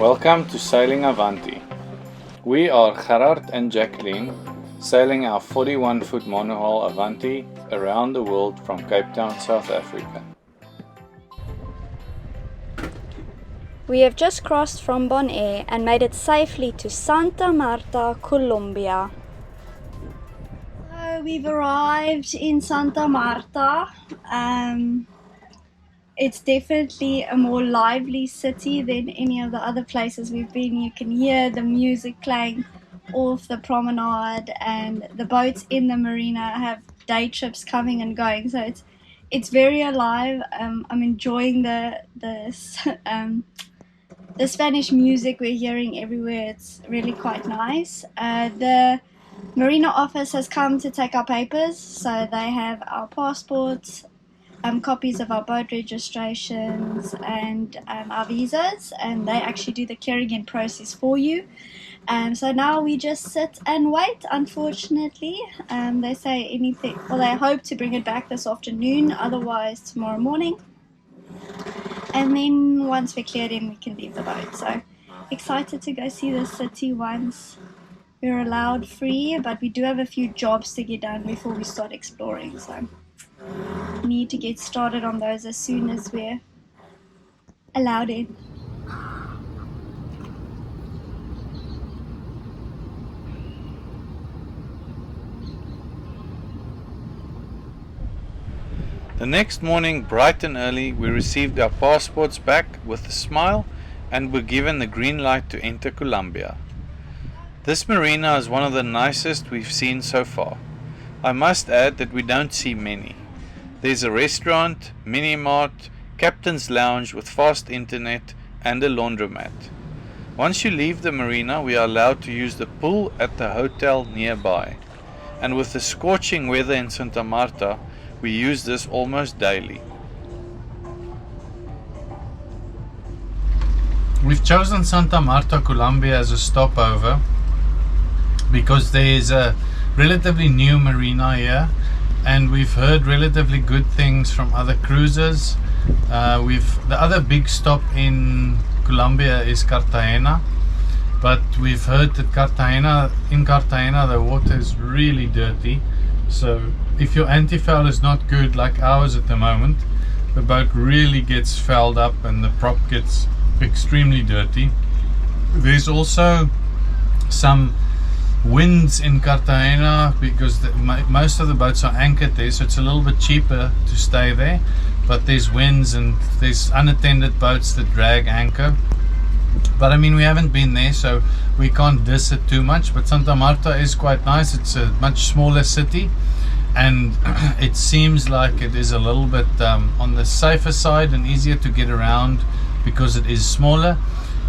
Welcome to Sailing Avanti. We are Gerard and Jacqueline, sailing our 41-foot monohull Avanti around the world from Cape Town, South Africa. We have just crossed from Bonaire and made it safely to Santa Marta, Colombia. So we've arrived in Santa Marta. It's definitely a more lively city than any of the other places we've been. You can hear the music playing off the promenade, and the boats in the marina have day trips coming and going. So it's very alive. I'm enjoying the Spanish music we're hearing everywhere. It's really quite nice. The marina office has come to take our papers, so they have our passports, copies of our boat registrations and our visas, and they actually do the clearing in process for you. So now we just sit and wait, unfortunately. They say anything, well, they hope to bring it back this afternoon, otherwise tomorrow morning. And then once we're cleared in, we can leave the boat. So excited to go see the city once we're allowed free, but we do have a few jobs to get done before we start exploring. So we need to get started on those as soon as we're allowed in. The next morning, bright and early, we received our passports back with a smile and were given the green light to enter Colombia. This marina is one of the nicest we've seen so far. I must add that we don't see many. There's a restaurant, mini-mart, captain's lounge with fast internet and a laundromat. Once you leave the marina, we are allowed to use the pool at the hotel nearby. And with the scorching weather in Santa Marta, we use this almost daily. We've chosen Santa Marta, Colombia as a stopover because there is a relatively new marina here, and we've heard relatively good things from other cruisers. The other big stop in Colombia is Cartegena, but we've heard that in Cartegena the water is really dirty. So if your anti-foul is not good like ours at the moment, the boat really gets fouled up and the prop gets extremely dirty. There's also some winds in Cartegena because most of the boats are anchored there, so it's a little bit cheaper to stay there, but there's winds and there's unattended boats that drag anchor. But I mean, we haven't been there, so we can't diss it too much. But Santa Marta is quite nice. It's a much smaller city, and it seems like it is a little bit on the safer side and easier to get around because it is smaller.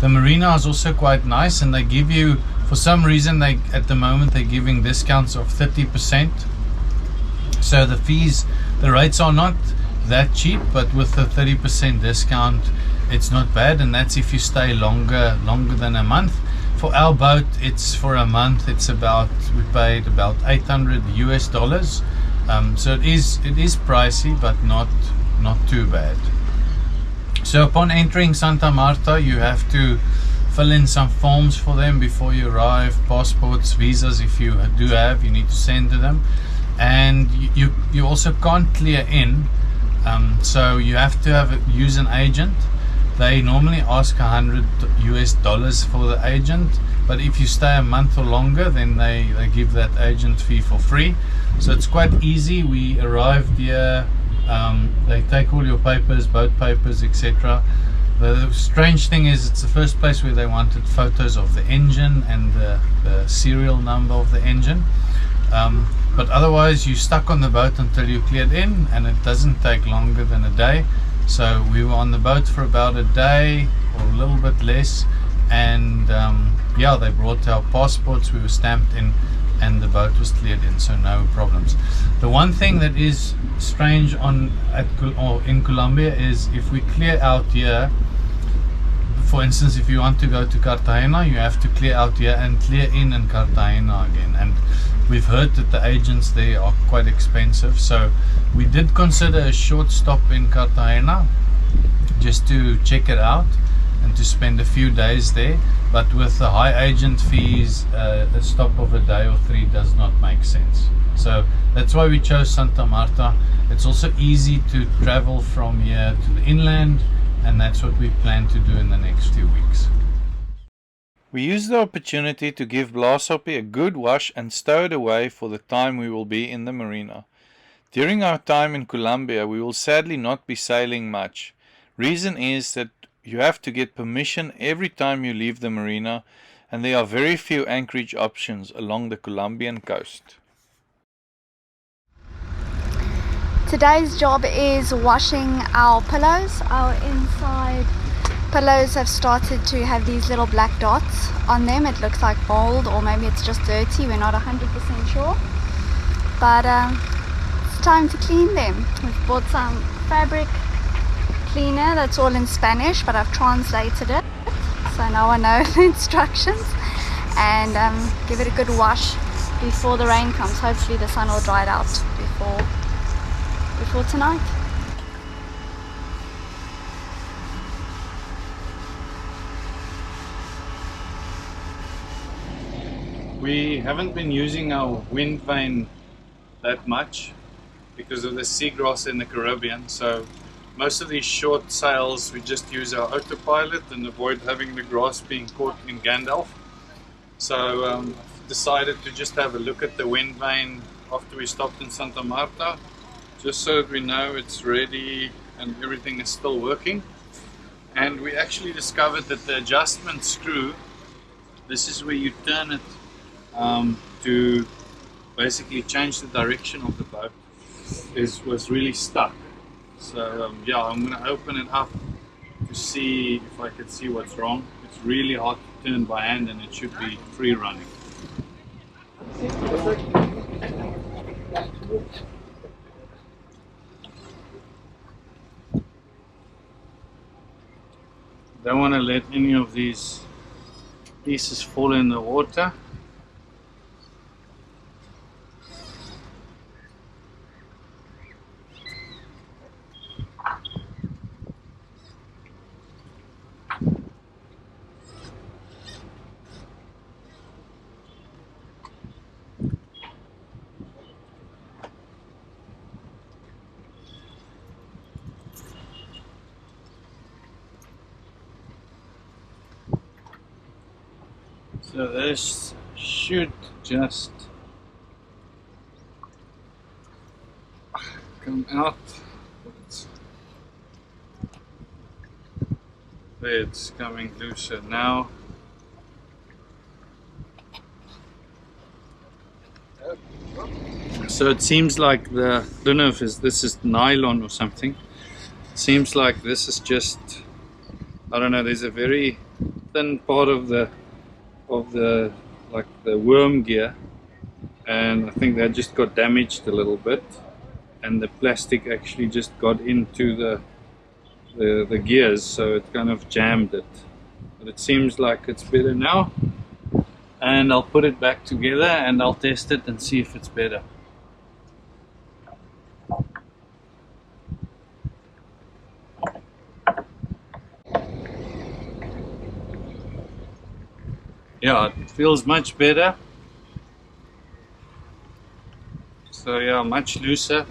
The marina is also quite nice, and they give you, for some reason, at the moment they're giving discounts of 30%. So the rates are not that cheap, but with the 30% discount, it's not bad, and that's if you stay longer than a month. For our boat, it's for a month. We paid about $800 US. So it is pricey, but not too bad. So upon entering Santa Marta, you have to fill in some forms for them before you arrive. Passports, visas, if you do have, you need to send to them. And you also can't clear in, so you have to use an agent. They normally ask $100 US for the agent, but if you stay a month or longer, then they give that agent fee for free. So it's quite easy. We arrived here, they take all your papers, boat papers, etc. The strange thing is, it's the first place where they wanted photos of the engine and the serial number of the engine. But otherwise, you're stuck on the boat until you're cleared in, and it doesn't take longer than a day. So we were on the boat for about a day or a little bit less, and they brought our passports, we were stamped in, and the boat was cleared in, so no problems. The one thing that is strange in Colombia is if we clear out here, for instance, if you want to go to Cartegena, you have to clear out here and clear in Cartegena again. And we've heard that the agents there are quite expensive, so we did consider a short stop in Cartegena just to check it out and to spend a few days there, but with the high agent fees, a stop of a day or 3 does not make sense. So that's why we chose Santa Marta. It's also easy to travel from here to the inland, and that's what we plan to do in the next few weeks. We used the opportunity to give Blaashoppie a good wash and stow it away for the time we will be in the marina. During our time in Colombia, we will sadly not be sailing much. Reason is that you have to get permission every time you leave the marina, and there are very few anchorage options along the Colombian coast. Today's job is washing our pillows. Our inside pillows have started to have these little black dots on them. It looks like mold, or maybe it's just dirty. We're not 100% sure. But it's time to clean them. We've bought some fabric cleaner that's all in Spanish, but I've translated it so now I know the instructions, and give it a good wash before the rain comes. Hopefully the sun will dry it out before tonight. We haven't been using our wind vane that much because of the seagrass in the Caribbean, so most of these short sails we just use our autopilot and avoid having the grass being caught in Gandalf. So I've decided to just have a look at the wind vane after we stopped in Santa Marta, just so that we know it's ready and everything is still working. And we actually discovered that the adjustment screw, this is where you turn it to basically change the direction of the boat, was really stuck. So yeah, I'm going to open it up to see if I can see what's wrong. It's really hard to turn by hand, and it should be free running. Don't want to let any of these pieces fall in the water. So this should just come out. There, it's coming looser now. So it seems like I don't know if this is nylon or something. It seems like this is just, I don't know, there's a very thin part of the like the worm gear, and I think that just got damaged a little bit, and the plastic actually just got into the gears, so it kind of jammed it. But it seems like it's better now, and I'll put it back together and I'll test it and see if it's better. Yeah, it feels much better. So yeah, much looser.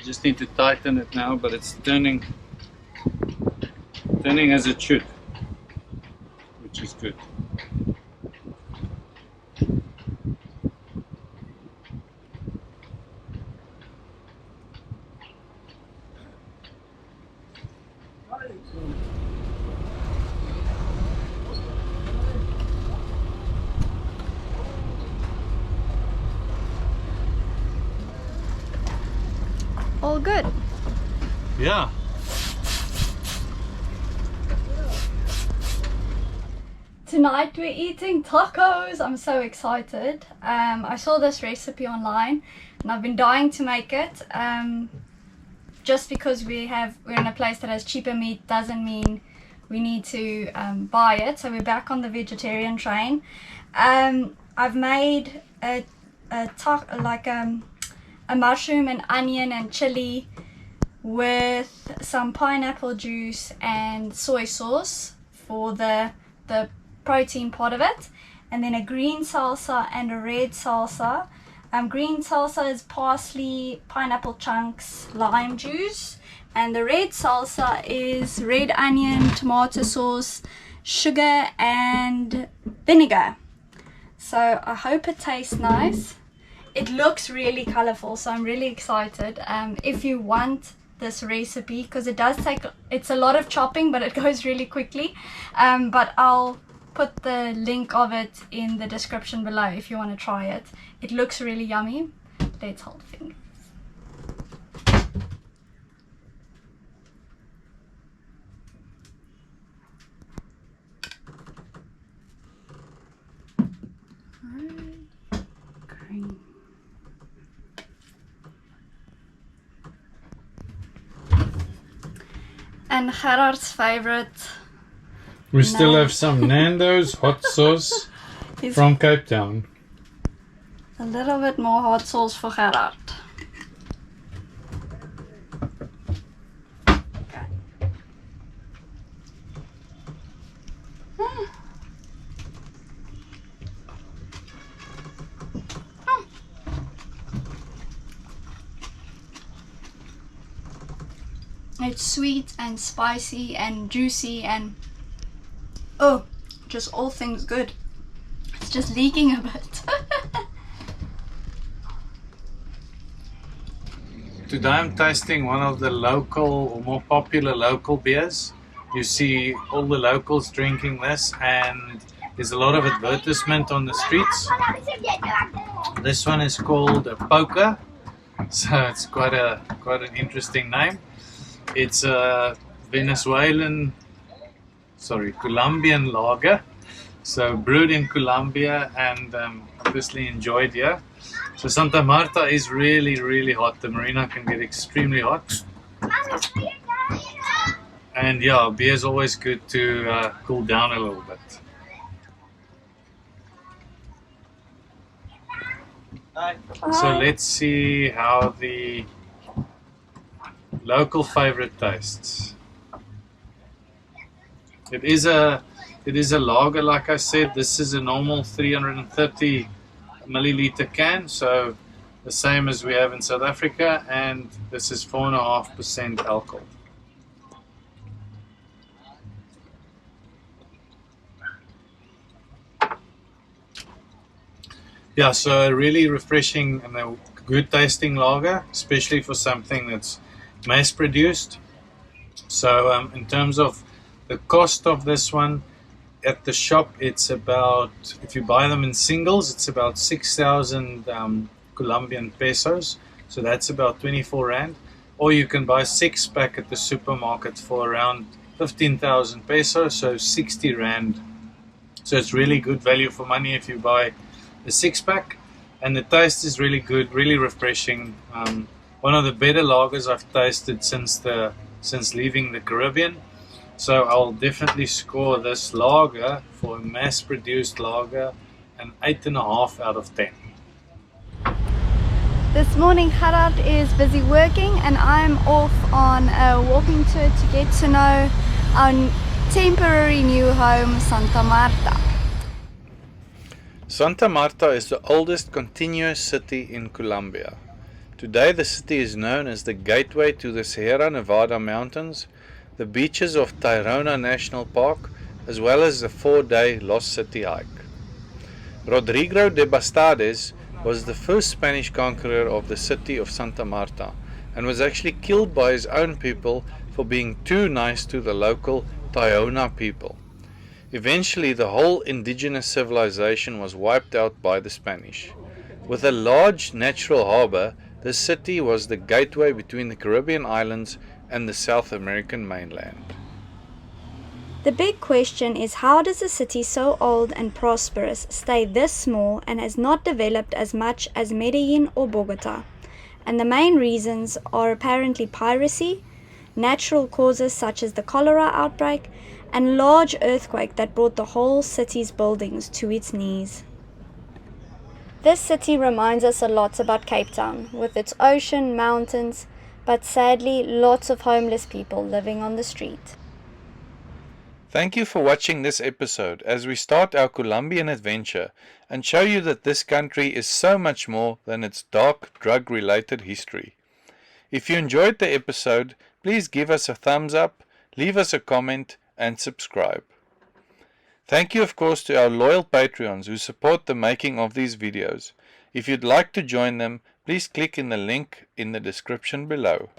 Just need to tighten it now, but it's turning as it should, which is good. All good. Yeah. Tonight we're eating tacos. I'm so excited. I saw this recipe online and I've been dying to make it. Just because we're in a place that has cheaper meat doesn't mean we need to buy it. So we're back on the vegetarian train. I've made a mushroom and onion and chili with some pineapple juice and soy sauce for the protein part of it, and then a green salsa and a red salsa. Green salsa is parsley, pineapple chunks, lime juice, and the red salsa is red onion, tomato sauce, sugar and vinegar. So I hope it tastes nice. It looks really colorful, so I'm really excited. If you want this recipe, because it's a lot of chopping, but it goes really quickly, but I'll put the link of it in the description below if you want to try it. It looks really yummy. Let's hold fingers. Green. And Gerard's favorite. We still have some Nando's hot sauce from Cape Town. A little bit more hot sauce for Gerard. Okay. It's sweet and spicy and juicy and just all things good. It's just leaking a bit. Today I'm tasting one of the local or more popular local beers. You see all the locals drinking this, and there's a lot of advertisement on the streets. This one is called a poker, so it's quite an interesting name. It's a Colombian lager, so brewed in Colombia and obviously enjoyed here. So Santa Marta is really, really hot. The marina can get extremely hot. And yeah, beer is always good to cool down a little bit. So let's see how the local favorite tastes. It is a lager, like I said. This is a normal 330 milliliter can, so the same as we have in South Africa, and this is 4.5% alcohol. Yeah, so a really refreshing and a good tasting lager, especially for something that's mass produced. So in terms of the cost of this one, at the shop it's about, if you buy them in singles, it's about 6,000 Colombian pesos, so that's about 24 rand. Or you can buy a 6-pack at the supermarket for around 15,000 pesos, so 60 rand. So it's really good value for money if you buy a 6-pack, and the taste is really good, really refreshing. One of the better lagers I've tasted since leaving the Caribbean. So I'll definitely score this lager, for a mass-produced lager, an 8.5 out of 10. This morning Gerard is busy working and I'm off on a walking tour to get to know our temporary new home, Santa Marta. Santa Marta is the oldest continuous city in Colombia. Today the city is known as the gateway to the Sierra Nevada mountains, the beaches of Tayrona National Park, as well as the 4-day Lost City hike. Rodrigo de Bastades was the first Spanish conqueror of the city of Santa Marta and was actually killed by his own people for being too nice to the local Tayrona people. Eventually the whole indigenous civilization was wiped out by the Spanish. With a large natural harbor, the city was the gateway between the Caribbean islands and the South American mainland. The big question is, how does a city so old and prosperous stay this small and has not developed as much as Medellin or Bogota? And the main reasons are apparently piracy, natural causes such as the cholera outbreak, and large earthquake that brought the whole city's buildings to its knees. This city reminds us a lot about Cape Town, with its ocean, mountains, but sadly lots of homeless people living on the street. Thank you for watching this episode as we start our Colombian adventure and show you that this country is so much more than its dark drug-related history. If you enjoyed the episode, please give us a thumbs up, leave us a comment and subscribe. Thank you of course to our loyal Patreons who support the making of these videos. If you'd like to join them, please click in the link in the description below.